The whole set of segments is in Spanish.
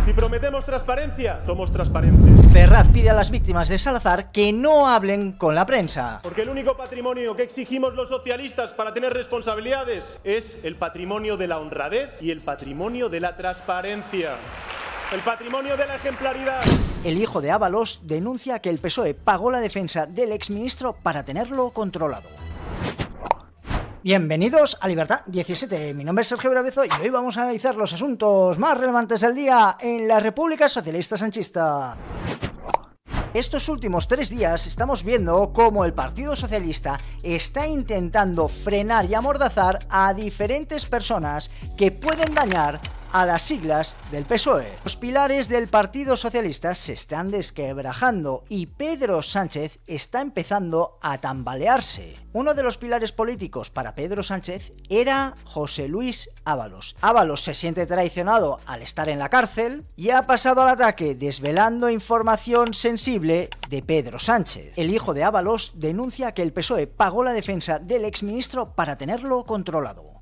Si prometemos transparencia, somos transparentes. Ferraz pide a las víctimas de Salazar que no hablen con la prensa. Porque el único patrimonio que exigimos los socialistas para tener responsabilidades es el patrimonio de la honradez y el patrimonio de la transparencia. El patrimonio de la ejemplaridad. El hijo de Ábalos denuncia que el PSOE pagó la defensa del exministro para tenerlo controlado. Bienvenidos a Libertad 17, mi nombre es Sergio Brabezo y hoy vamos a analizar los asuntos más relevantes del día en la República Socialista Sanchista. Estos últimos 3 días estamos viendo cómo el Partido Socialista está intentando frenar y amordazar a diferentes personas que pueden dañar a las siglas del PSOE. Los pilares del Partido Socialista se están desquebrajando y Pedro Sánchez está empezando a tambalearse. Uno de los pilares políticos para Pedro Sánchez era José Luis Ábalos. Ábalos se siente traicionado al estar en la cárcel y ha pasado al ataque desvelando información sensible de Pedro Sánchez. El hijo de Ábalos denuncia que el PSOE pagó la defensa del exministro para tenerlo controlado.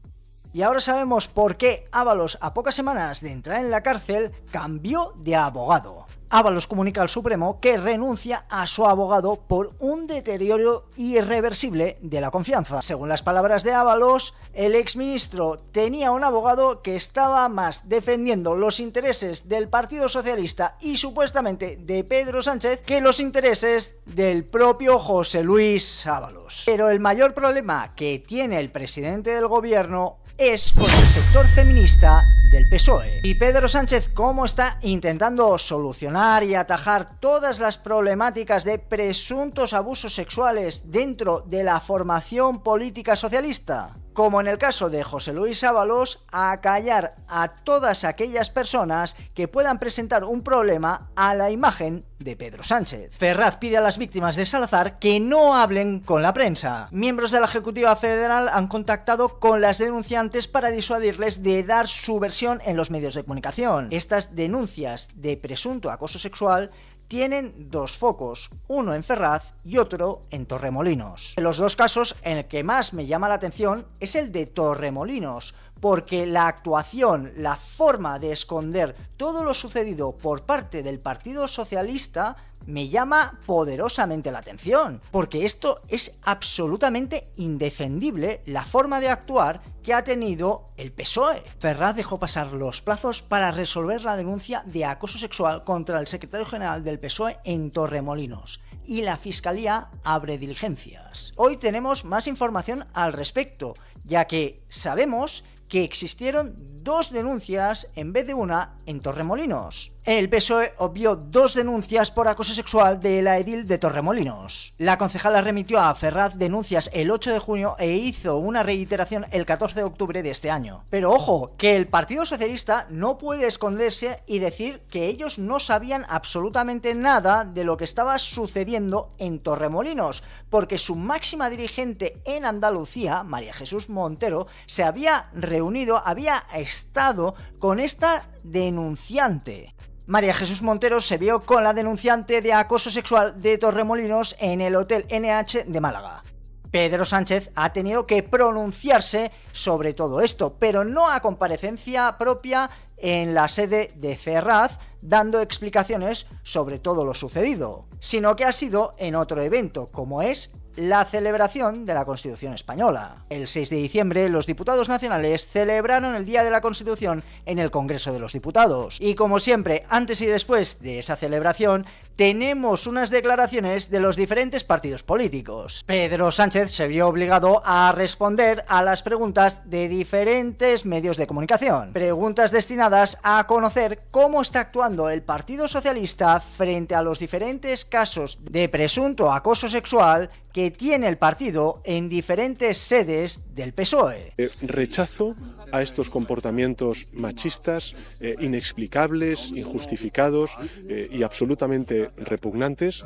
Y ahora sabemos por qué Ábalos, a pocas semanas de entrar en la cárcel, cambió de abogado. Ábalos comunica al Supremo que renuncia a su abogado por un deterioro irreversible de la confianza. Según las palabras de Ábalos, el exministro tenía un abogado que estaba más defendiendo los intereses del Partido Socialista y supuestamente de Pedro Sánchez que los intereses del propio José Luis Ábalos. Pero el mayor problema que tiene el presidente del gobierno es con el sector feminista del PSOE. Y Pedro Sánchez, ¿cómo está intentando solucionar y atajar todas las problemáticas de presuntos abusos sexuales dentro de la formación política socialista? Como en el caso de José Luis Ábalos, a callar a todas aquellas personas que puedan presentar un problema a la imagen de Pedro Sánchez. Ferraz pide a las víctimas de Salazar que no hablen con la prensa. Miembros de la Ejecutiva Federal han contactado con las denunciantes para disuadirles de dar su versión en los medios de comunicación. Estas denuncias de presunto acoso sexual tienen 2 focos, uno en Ferraz y otro en Torremolinos. En los 2 casos, en el que más me llama la atención es el de Torremolinos, porque la actuación, la forma de esconder todo lo sucedido por parte del Partido Socialista me llama poderosamente la atención, porque esto es absolutamente indefendible, la forma de actuar que ha tenido el PSOE. Ferraz dejó pasar los plazos para resolver la denuncia de acoso sexual contra el secretario general del PSOE en Torremolinos, y la Fiscalía abre diligencias. Hoy tenemos más información al respecto, ya que sabemos que existieron 2 denuncias en vez de una en Torremolinos. El PSOE obvió 2 denuncias por acoso sexual de la edil de Torremolinos. La concejala remitió a Ferraz denuncias el 8 de junio e hizo una reiteración el 14 de octubre de este año. Pero ojo, que el Partido Socialista no puede esconderse y decir que ellos no sabían absolutamente nada de lo que estaba sucediendo en Torremolinos, porque su máxima dirigente en Andalucía, María Jesús Montero, se había reunido, había estado con esta denunciante. María Jesús Montero se vio con la denunciante de acoso sexual de Torremolinos en el Hotel NH de Málaga. Pedro Sánchez ha tenido que pronunciarse sobre todo esto, pero no a comparecencia propia en la sede de Ferraz, dando explicaciones sobre todo lo sucedido, sino que ha sido en otro evento, como es la celebración de la Constitución Española. El 6 de diciembre, los diputados nacionales celebraron el Día de la Constitución en el Congreso de los Diputados. Y como siempre, antes y después de esa celebración, tenemos unas declaraciones de los diferentes partidos políticos. Pedro Sánchez se vio obligado a responder a las preguntas de diferentes medios de comunicación. Preguntas destinadas a conocer cómo está actuando el Partido Socialista frente a los diferentes casos de presunto acoso sexual que tiene el partido en diferentes sedes del PSOE. Rechazo a estos comportamientos machistas, inexplicables, injustificados y absolutamente repugnantes,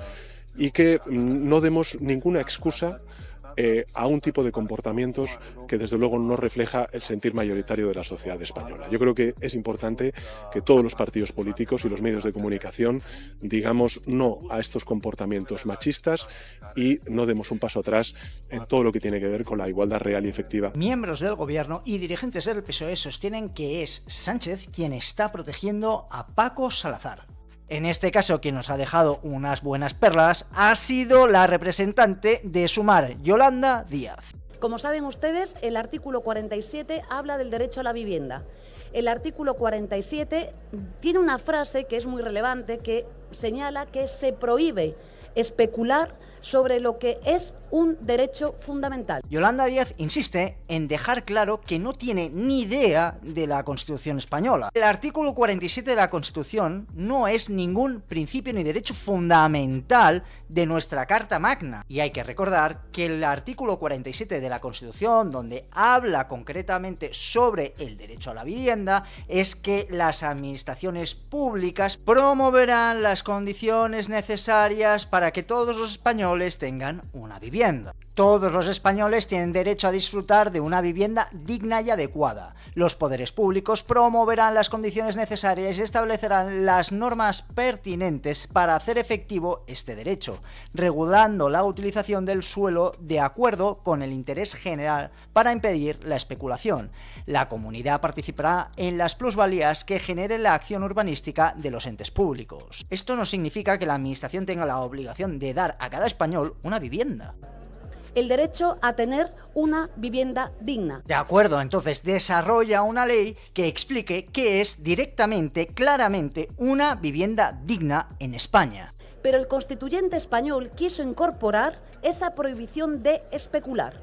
y que no demos ninguna excusa a un tipo de comportamientos que desde luego no refleja el sentir mayoritario de la sociedad española. Yo creo que es importante que todos los partidos políticos y los medios de comunicación digamos no a estos comportamientos machistas y no demos un paso atrás en todo lo que tiene que ver con la igualdad real y efectiva. Miembros del gobierno y dirigentes del PSOE sostienen que es Sánchez quien está protegiendo a Paco Salazar. En este caso, quien nos ha dejado unas buenas perlas ha sido la representante de Sumar, Yolanda Díaz. Como saben ustedes, el artículo 47 habla del derecho a la vivienda. El artículo 47 tiene una frase que es muy relevante que señala que se prohíbe especular sobre lo que es un derecho fundamental. Yolanda Díaz insiste en dejar claro que no tiene ni idea de la Constitución española. El artículo 47 de la Constitución no es ningún principio ni derecho fundamental de nuestra Carta Magna. Y hay que recordar que el artículo 47 de la Constitución, donde habla concretamente sobre el derecho a la vivienda, es que las administraciones públicas promoverán las condiciones necesarias para que todos los españoles tengan una vivienda. Todos los españoles tienen derecho a disfrutar de una vivienda digna y adecuada. Los poderes públicos promoverán las condiciones necesarias y establecerán las normas pertinentes para hacer efectivo este derecho, regulando la utilización del suelo de acuerdo con el interés general para impedir la especulación. La comunidad participará en las plusvalías que genere la acción urbanística de los entes públicos. Esto no significa que la administración tenga la obligación de dar a cada español una vivienda. El derecho a tener una vivienda digna. De acuerdo, entonces desarrolla una ley que explique qué es directamente, claramente, una vivienda digna en España. Pero el constituyente español quiso incorporar esa prohibición de especular.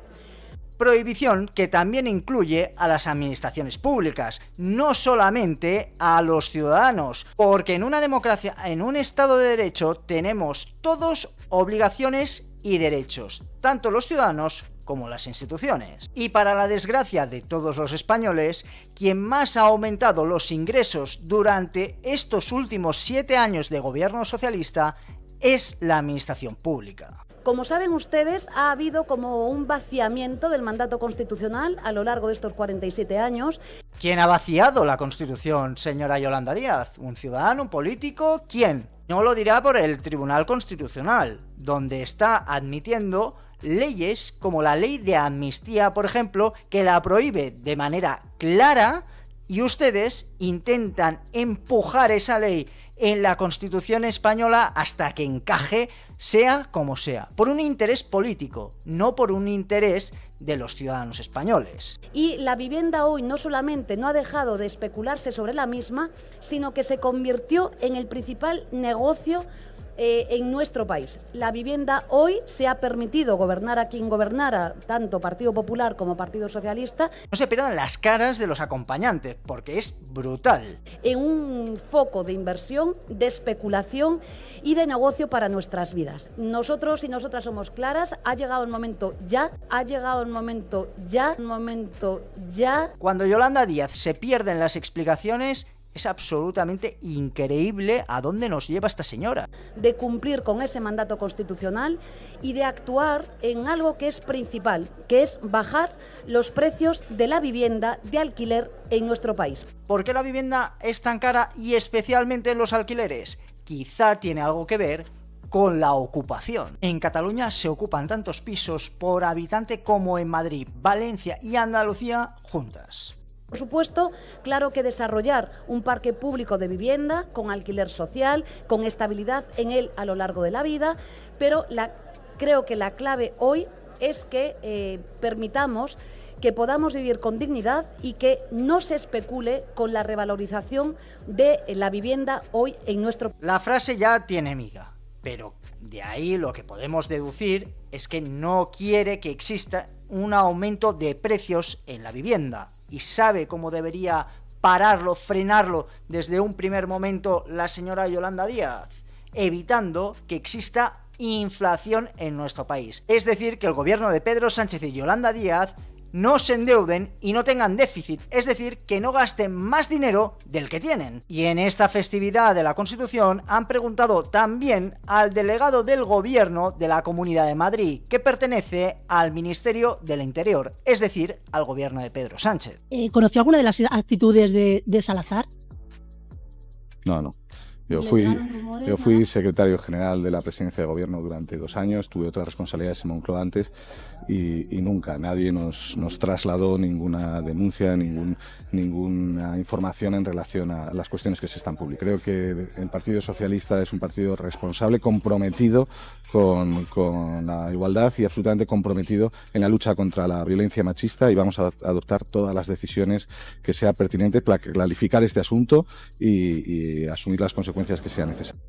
Prohibición que también incluye a las administraciones públicas, no solamente a los ciudadanos, porque en una democracia, en un Estado de Derecho, tenemos todos obligaciones y derechos, tanto los ciudadanos como las instituciones. Y para la desgracia de todos los españoles, quien más ha aumentado los ingresos durante estos últimos 7 años de gobierno socialista es la administración pública. Como saben ustedes, ha habido como un vaciamiento del mandato constitucional a lo largo de estos 47 años. ¿Quién ha vaciado la Constitución, señora Yolanda Díaz? ¿Un ciudadano, un político? ¿Quién? No lo dirá por el Tribunal Constitucional, donde está admitiendo leyes como la ley de amnistía, por ejemplo, que la prohíbe de manera clara y ustedes intentan empujar esa ley en la Constitución española hasta que encaje, sea como sea, por un interés político, no por un interés de los ciudadanos españoles. Y la vivienda hoy no solamente no ha dejado de especularse sobre la misma, sino que se convirtió en el principal negocio en nuestro país. La vivienda hoy se ha permitido gobernar a quien gobernara, tanto Partido Popular como Partido Socialista. No se pierdan las caras de los acompañantes, porque es brutal. En un foco de inversión, de especulación y de negocio para nuestras vidas. Nosotros y nosotras somos claras, ha llegado el momento ya, Cuando Yolanda Díaz se pierde en las explicaciones, es absolutamente increíble a dónde nos lleva esta señora. De cumplir con ese mandato constitucional y de actuar en algo que es principal, que es bajar los precios de la vivienda de alquiler en nuestro país. ¿Por qué la vivienda es tan cara y especialmente los alquileres? Quizá tiene algo que ver con la ocupación. En Cataluña se ocupan tantos pisos por habitante como en Madrid, Valencia y Andalucía juntas. Por supuesto, claro que desarrollar un parque público de vivienda con alquiler social, con estabilidad en él a lo largo de la vida, pero creo que la clave hoy es que permitamos que podamos vivir con dignidad y que no se especule con la revalorización de la vivienda hoy en nuestro país. La frase ya tiene miga, pero de ahí lo que podemos deducir es que no quiere que exista un aumento de precios en la vivienda. Y sabe cómo debería pararlo, frenarlo desde un primer momento la señora Yolanda Díaz, evitando que exista inflación en nuestro país. Es decir, que el gobierno de Pedro Sánchez y Yolanda Díaz no se endeuden y no tengan déficit, es decir, que no gasten más dinero del que tienen. Y en esta festividad de la Constitución han preguntado también al delegado del Gobierno de la Comunidad de Madrid, que pertenece al Ministerio del Interior, es decir, al Gobierno de Pedro Sánchez. ¿Conoció alguna de las actitudes de Salazar? No. Yo fui secretario general de la presidencia de gobierno durante 2 años, tuve otras responsabilidades en Moncloa antes y nunca nadie nos trasladó ninguna denuncia, ninguna información en relación a las cuestiones que se están publicando. Creo que el Partido Socialista es un partido responsable, comprometido con la igualdad y absolutamente comprometido en la lucha contra la violencia machista, y vamos a adoptar todas las decisiones que sea pertinente para clarificar este asunto y asumir las consecuencias que sean necesarias.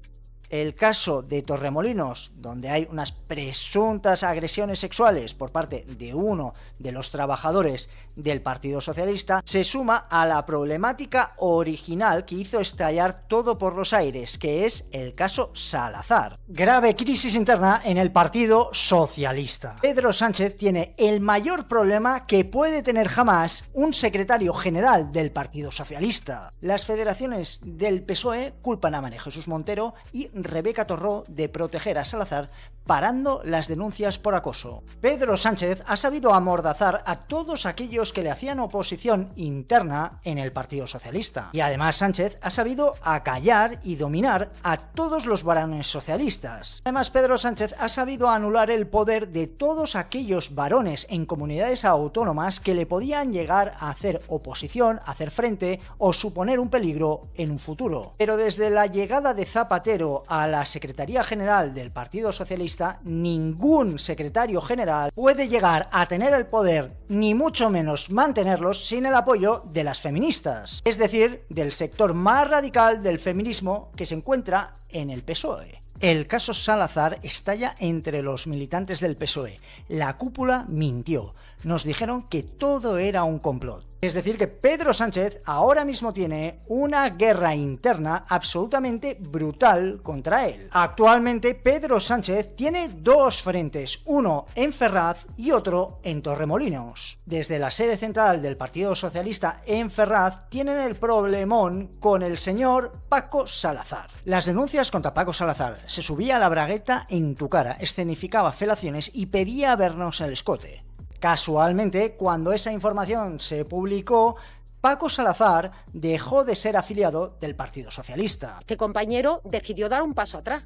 El caso de Torremolinos, donde hay unas presuntas agresiones sexuales por parte de uno de los trabajadores del Partido Socialista, se suma a la problemática original que hizo estallar todo por los aires, que es el caso Salazar. Grave crisis interna en el Partido Socialista. Pedro Sánchez tiene el mayor problema que puede tener jamás un secretario general del Partido Socialista. Las federaciones del PSOE culpan a María Jesús Montero y Rebeca Torró de proteger a Salazar parando las denuncias por acoso. Pedro Sánchez ha sabido amordazar a todos aquellos que le hacían oposición interna en el Partido Socialista. Y además Sánchez ha sabido acallar y dominar a todos los varones socialistas. Además Pedro Sánchez ha sabido anular el poder de todos aquellos varones en comunidades autónomas que le podían llegar a hacer oposición, hacer frente o suponer un peligro en un futuro. Pero desde la llegada de Zapatero a la Secretaría General del Partido Socialista, ningún secretario general puede llegar a tener el poder, ni mucho menos mantenerlos, sin el apoyo de las feministas, es decir, del sector más radical del feminismo que se encuentra en el PSOE. El caso Salazar estalla entre los militantes del PSOE. La cúpula mintió. Nos dijeron que todo era un complot. Es decir, que Pedro Sánchez ahora mismo tiene una guerra interna absolutamente brutal contra él. Actualmente Pedro Sánchez tiene 2 frentes, uno en Ferraz y otro en Torremolinos. Desde la sede central del Partido Socialista en Ferraz tienen el problemón con el señor Paco Salazar. Las denuncias contra Paco Salazar: se subía a la bragueta en tu cara, escenificaba felaciones y pedía vernos el escote. Casualmente, cuando esa información se publicó, Paco Salazar dejó de ser afiliado del Partido Socialista. Este compañero decidió dar un paso atrás.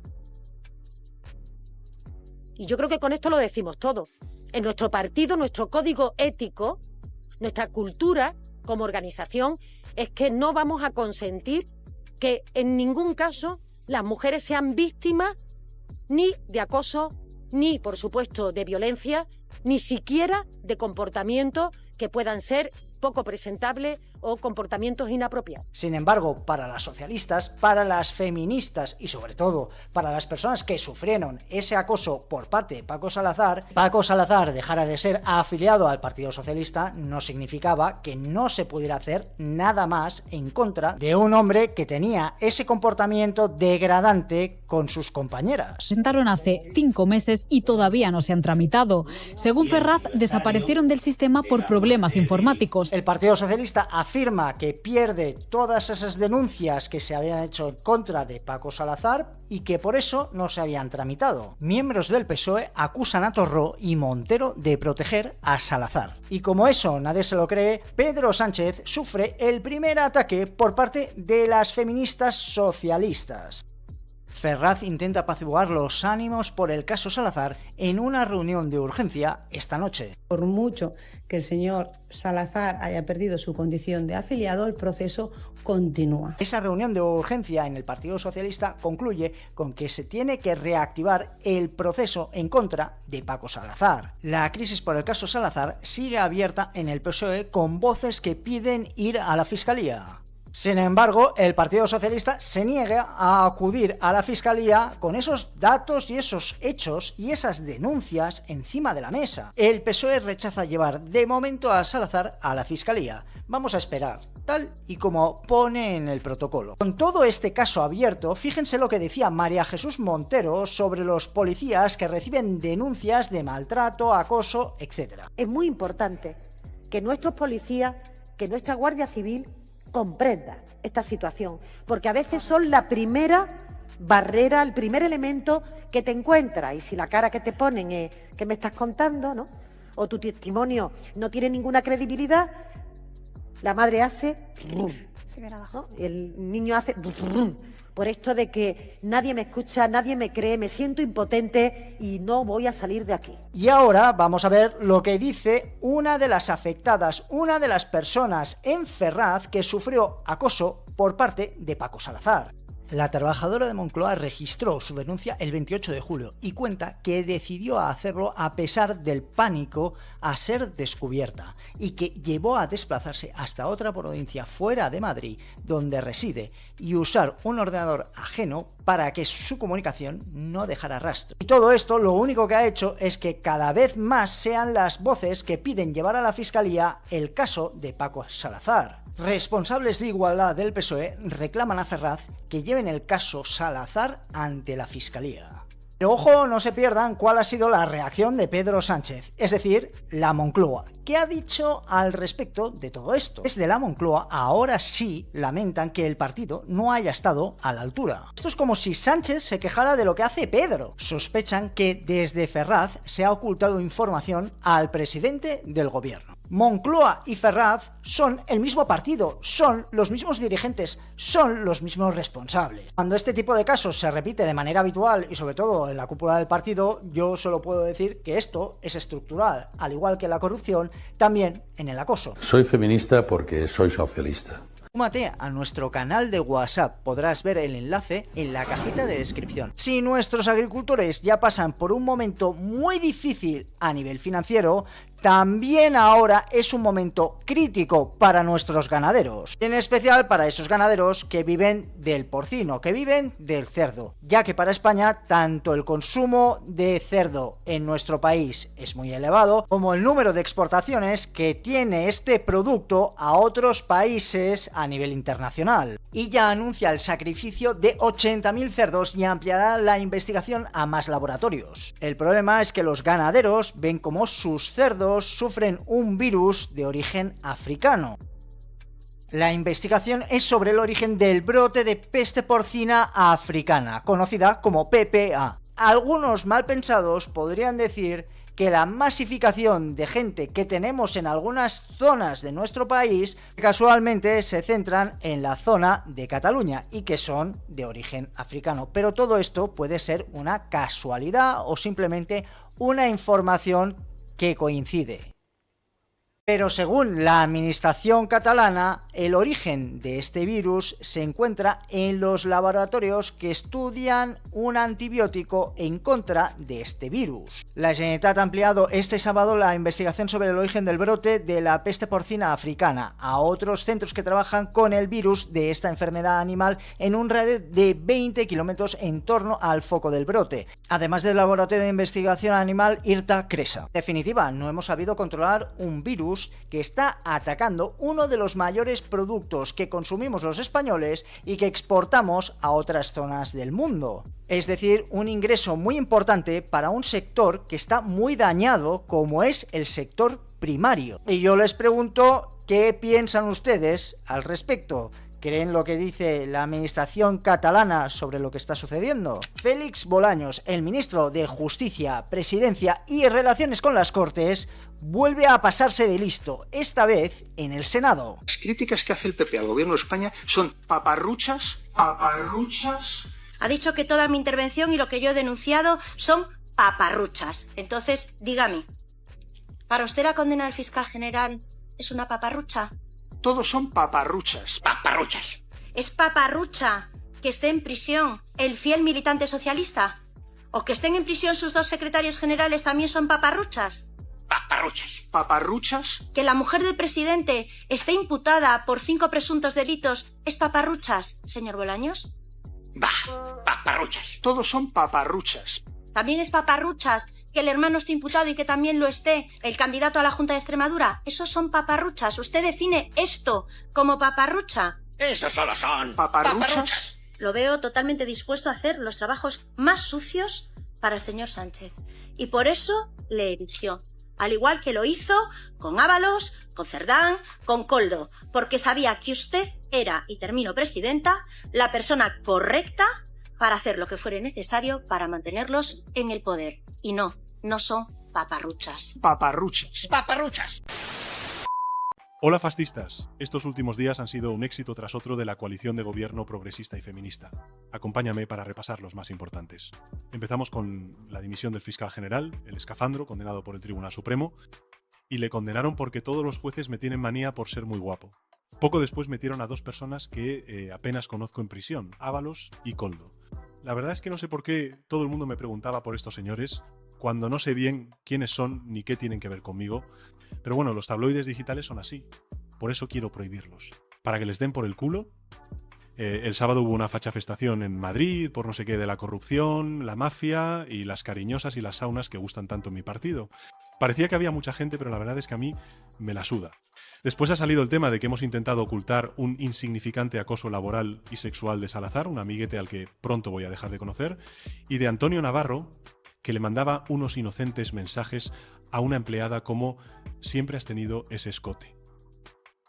Y yo creo que con esto lo decimos todo. En nuestro partido, nuestro código ético, nuestra cultura como organización, es que no vamos a consentir que en ningún caso las mujeres sean víctimas ni de acoso, ni, por supuesto, de violencia, ni siquiera de comportamientos que puedan ser poco presentables o comportamientos inapropiados. Sin embargo, para las socialistas, para las feministas y sobre todo para las personas que sufrieron ese acoso por parte de Paco Salazar dejara de ser afiliado al Partido Socialista no significaba que no se pudiera hacer nada más en contra de un hombre que tenía ese comportamiento degradante con sus compañeras. Presentaron hace 5 meses y todavía no se han tramitado. Según Ferraz, desaparecieron del sistema por problemas informáticos. El Partido Socialista afirma que pierde todas esas denuncias que se habían hecho en contra de Paco Salazar y que por eso no se habían tramitado. Miembros del PSOE acusan a Torró y Montero de proteger a Salazar. Y como eso nadie se lo cree, Pedro Sánchez sufre el primer ataque por parte de las feministas socialistas. Ferraz intenta apaciguar los ánimos por el caso Salazar en una reunión de urgencia esta noche. Por mucho que el señor Salazar haya perdido su condición de afiliado, el proceso continúa. Esa reunión de urgencia en el Partido Socialista concluye con que se tiene que reactivar el proceso en contra de Paco Salazar. La crisis por el caso Salazar sigue abierta en el PSOE con voces que piden ir a la Fiscalía. Sin embargo, el Partido Socialista se niega a acudir a la Fiscalía con esos datos y esos hechos y esas denuncias encima de la mesa. El PSOE rechaza llevar de momento a Salazar a la Fiscalía. Vamos a esperar, tal y como pone en el protocolo. Con todo este caso abierto, fíjense lo que decía María Jesús Montero sobre los policías que reciben denuncias de maltrato, acoso, etc. Es muy importante que nuestros policías, que nuestra Guardia Civil comprenda esta situación, porque a veces son la primera barrera, el primer elemento que te encuentras, y si la cara que te ponen es que me estás contando, ¿no?, o tu testimonio no tiene ninguna credibilidad, la madre hace, ¿no?, el niño hace, por esto de que nadie me escucha, nadie me cree, me siento impotente y no voy a salir de aquí. Y ahora vamos a ver lo que dice una de las afectadas, una de las personas en Ferraz que sufrió acoso por parte de Paco Salazar. La trabajadora de Moncloa registró su denuncia el 28 de julio y cuenta que decidió hacerlo a pesar del pánico a ser descubierta y que llevó a desplazarse hasta otra provincia fuera de Madrid, donde reside, y usar un ordenador ajeno para que su comunicación no dejara rastro. Y todo esto lo único que ha hecho es que cada vez más sean las voces que piden llevar a la Fiscalía el caso de Paco Salazar. Responsables de igualdad del PSOE reclaman a Ferraz que lleven el caso Salazar ante la Fiscalía. Pero ojo, no se pierdan cuál ha sido la reacción de Pedro Sánchez, es decir, la Moncloa. ¿Qué ha dicho al respecto de todo esto? Desde la Moncloa ahora sí lamentan que el partido no haya estado a la altura. Esto es como si Sánchez se quejara de lo que hace Pedro. Sospechan que desde Ferraz se ha ocultado información al presidente del gobierno. Moncloa y Ferraz son el mismo partido, son los mismos dirigentes, son los mismos responsables. Cuando este tipo de casos se repite de manera habitual y sobre todo en la cúpula del partido, yo solo puedo decir que esto es estructural, al igual que la corrupción, también en el acoso. Soy feminista porque soy socialista. Súmate a nuestro canal de WhatsApp, podrás ver el enlace en la cajita de descripción. Si nuestros agricultores ya pasan por un momento muy difícil a nivel financiero, también ahora es un momento crítico para nuestros ganaderos, en especial para esos ganaderos que viven del porcino, que viven del cerdo, ya que para España tanto el consumo de cerdo en nuestro país es muy elevado, como el número de exportaciones que tiene este producto a otros países a nivel internacional. Y ya anuncia el sacrificio de 80.000 cerdos y ampliará la investigación a más laboratorios. El problema es que los ganaderos ven como sus cerdos sufren un virus de origen africano. La investigación es sobre el origen del brote de peste porcina africana, conocida como PPA. Algunos malpensados podrían decir que la masificación de gente que tenemos en algunas zonas de nuestro país casualmente se centran en la zona de Cataluña y que son de origen africano. Pero todo esto puede ser una casualidad o simplemente una información que coincide. Pero según la administración catalana, el origen de este virus se encuentra en los laboratorios que estudian un antibiótico en contra de este virus. La Generalitat ha ampliado este sábado la investigación sobre el origen del brote de la peste porcina africana a otros centros que trabajan con el virus de esta enfermedad animal en un radio de 20 kilómetros en torno al foco del brote, además del laboratorio de investigación animal IRTA Cresa. En definitiva, no hemos sabido controlar un virus que está atacando uno de los mayores productos que consumimos los españoles y que exportamos a otras zonas del mundo. Es decir, un ingreso muy importante para un sector que está muy dañado como es el sector primario. Y yo les pregunto, ¿qué piensan ustedes al respecto? ¿Creen lo que dice la administración catalana sobre lo que está sucediendo? Félix Bolaños, el ministro de Justicia, Presidencia y Relaciones con las Cortes, vuelve a pasarse de listo, esta vez en el Senado. Las críticas que hace el PP al gobierno de España son paparruchas. Ha dicho que toda mi intervención y lo que yo he denunciado son paparruchas. Entonces, dígame, ¿para usted la condena al fiscal general es una paparrucha? Todos son paparruchas. ¡Paparruchas! ¿Es paparrucha que esté en prisión el fiel militante socialista? ¿O que estén en prisión sus dos secretarios generales también son paparruchas? ¡Paparruchas! ¿Paparruchas? ¿Que la mujer del presidente esté imputada por 5 presuntos delitos es paparruchas, señor Bolaños? ¡Bah! ¡Paparruchas! Todos son paparruchas. ¿También es paparruchas que el hermano esté imputado y que también lo esté el candidato a la Junta de Extremadura? Esos son paparruchas. ¿Usted define esto como paparrucha? Esos solo son paparruchas. Lo veo totalmente dispuesto a hacer los trabajos más sucios para el señor Sánchez. Y por eso le eligió. al igual que lo hizo con Ábalos, con Cerdán, con Koldo, porque sabía que usted era, y termino presidenta, la persona correcta para hacer lo que fuere necesario para mantenerlos en el poder. Y no son paparruchas. Paparruchas. ¡Paparruchas! Hola fascistas, estos últimos días han sido un éxito tras otro de la coalición de gobierno progresista y feminista. Acompáñame para repasar los más importantes. Empezamos con la dimisión del fiscal general, el escafandro, condenado por el Tribunal Supremo, y le condenaron porque todos los jueces me tienen manía por ser muy guapo. Poco después metieron a dos personas que apenas conozco en prisión, Ábalos y Koldo. La verdad es que no sé por qué todo el mundo me preguntaba por estos señores, cuando no sé bien quiénes son ni qué tienen que ver conmigo. Pero bueno, los tabloides digitales son así. Por eso quiero prohibirlos. Para que les den por el culo. El sábado hubo una fachafestación en Madrid por no sé qué de la corrupción, la mafia y las cariñosas y las saunas que gustan tanto en mi partido. Parecía que había mucha gente, pero la verdad es que a mí me la suda. Después ha salido el tema de que hemos intentado ocultar un insignificante acoso laboral y sexual de Salazar, un amiguete al que pronto voy a dejar de conocer, y de Antonio Navarro, que le mandaba unos inocentes mensajes a una empleada como «siempre has tenido ese escote».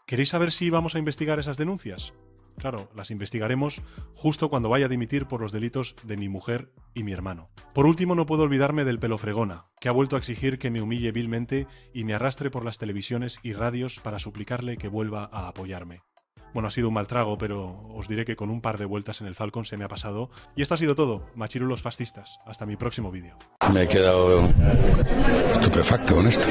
¿Queréis saber si vamos a investigar esas denuncias? Claro, las investigaremos justo cuando vaya a dimitir por los delitos de mi mujer y mi hermano. Por último, no puedo olvidarme del pelofregona, que ha vuelto a exigir que me humille vilmente y me arrastre por las televisiones y radios para suplicarle que vuelva a apoyarme. Bueno, ha sido un mal trago, pero os diré que con un par de vueltas en el Falcon se me ha pasado. Y esto ha sido todo. Machirulos fascistas. Hasta mi próximo vídeo. Me he quedado estupefacto con esto.